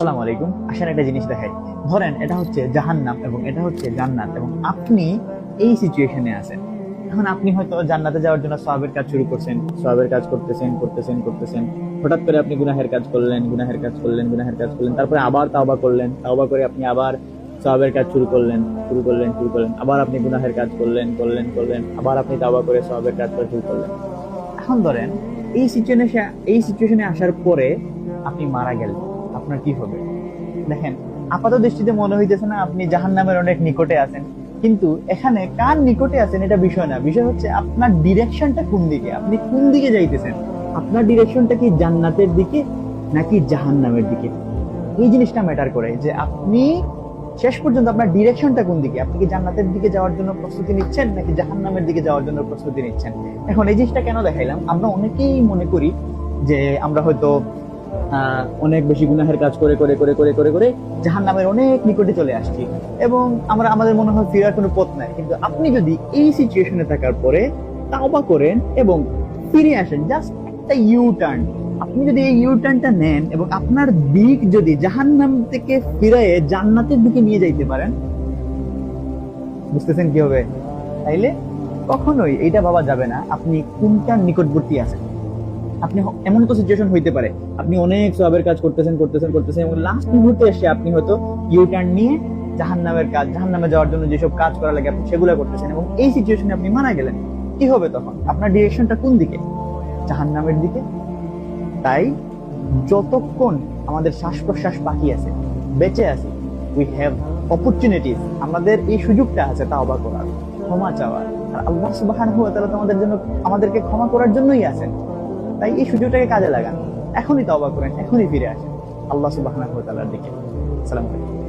আসসালামু আলাইকুম। আসেন একটা জিনিস দেখাই। ধরেন এটা হচ্ছে জাহান্নাম এবং এটা হচ্ছে জান্নাত, এবং আপনি এই সিচুয়েশনে আছেন। এখন আপনি হয়তো জান্নাতে যাওয়ার জন্য সওয়াবের কাজ শুরু করছেন, সওয়াবের কাজ করতেছেন করতেছেন করতেছেন, হঠাৎ করে আপনি গুনাহের কাজ করলেন, গুনাহের কাজ করলেন, গুনাহের কাজ করলেন, তারপরে আবার তাওবা করলেন, তাওবা করে আপনি আবার সওয়াবের কাজ শুরু করলেন, শুরু করলেন, শুরু করলেন, আবার আপনি গুনাহের কাজ করলেন, করলেন, করলেন, আবার আপনি তাওবা করে সওয়াবের কাজ করা শুরু করলেন। এখন ধরেন এই সিচুয়েশনে আসার পরে আপনি মারা গেলেন, আপনার কি হবে? দেখেন, আপাত দৃষ্টিতে মনে হইতেছে না আপনি জাহান্নামের অনেক নিকটে আছেন, কিন্তু এখানে কার নিকটে আছেন এটা বিষয় না। বিষয় হচ্ছে আপনার ডিরেকশনটা কোন দিকে, আপনি কোন দিকে যাইতেছেন। আপনার ডিরেকশনটা কি জান্নাতের দিকে নাকি জাহান্নামের দিকে? এই জিনিসটা ম্যাটার করে যে আপনি শেষ পর্যন্ত আপনার ডিরেকশনটা কোন দিকে। আপনি কি জান্নাতের দিকে যাওয়ার জন্য প্রস্তুতি নিচ্ছেন নাকি জাহান্নামের দিকে যাওয়ার জন্য প্রস্তুতি নিচ্ছেন? এখন এই জিনিসটা কেন দেখাইলাম, আমরা অনেকেই মনে করি যে আমরা হয়তো অনেক বেশি গুনাহের কাজ করে করে করে করে করে করে জাহান্নামের অনেক নিকটে চলে আসছি, এবং আমাদের মনে হয় ফেরার কোনো পথ নাই। কিন্তু আপনি যদি এই সিচুয়েশনে থাকার পরে তাওবা করেন এবং ফিরে আসেন, জাস্ট একটা ইউ টার্ন, আপনি যদি এই ইউ টার্নটা নেন এবং আপনার দিক যদি জাহান্নাম থেকে ফিরিয়ে জান্নাতের দিকে নিয়ে যাইতে পারেন, বুঝতেছেন কি হবে? তাইলে কখনোই এইটা ভাবা যাবে না আপনি কোনটার নিকটবর্তী আছেন। আপনি এমন তো সিচুয়েশন হইতে পারে আপনি অনেক সওয়াবের কাজ করতেছেন করতেছেন করতেছেন এবং লাস্ট মুহূর্তে এসে আপনি হয়তো ইউ টার্ন নিয়ে জাহান্নামে যাওয়ার জন্য যেসব কাজ করা লাগে আপনি সেগুলো করতেছেন, এবং এই সিচুয়েশনে আপনি মারা গেলেন। কি হবে তখন? আপনার ডিরেকশনটা কোন দিকে? জাহান্নামের দিকে। তাই যতক্ষণ আমাদের শ্বাস প্রশ্বাস বাকি আছে, বেঁচে আছি, উই হ্যাভ অপরচুনিটিস, আমাদের এই সুযোগটা আছে তাওবা করার, ক্ষমা চাওয়ার। আর আল্লাহ সুবহানাহু ওয়া তাআলা তো আমাদেরকে ক্ষমা করার জন্যই আছেন। তাই এই সুযোগটাকে কাজে লাগান, এখনই তওবা করেন, এখনই ফিরে আসেন আল্লাহ সুবহানাহু ওয়া তাআলার দিকে। আসসালামু আলাইকুম।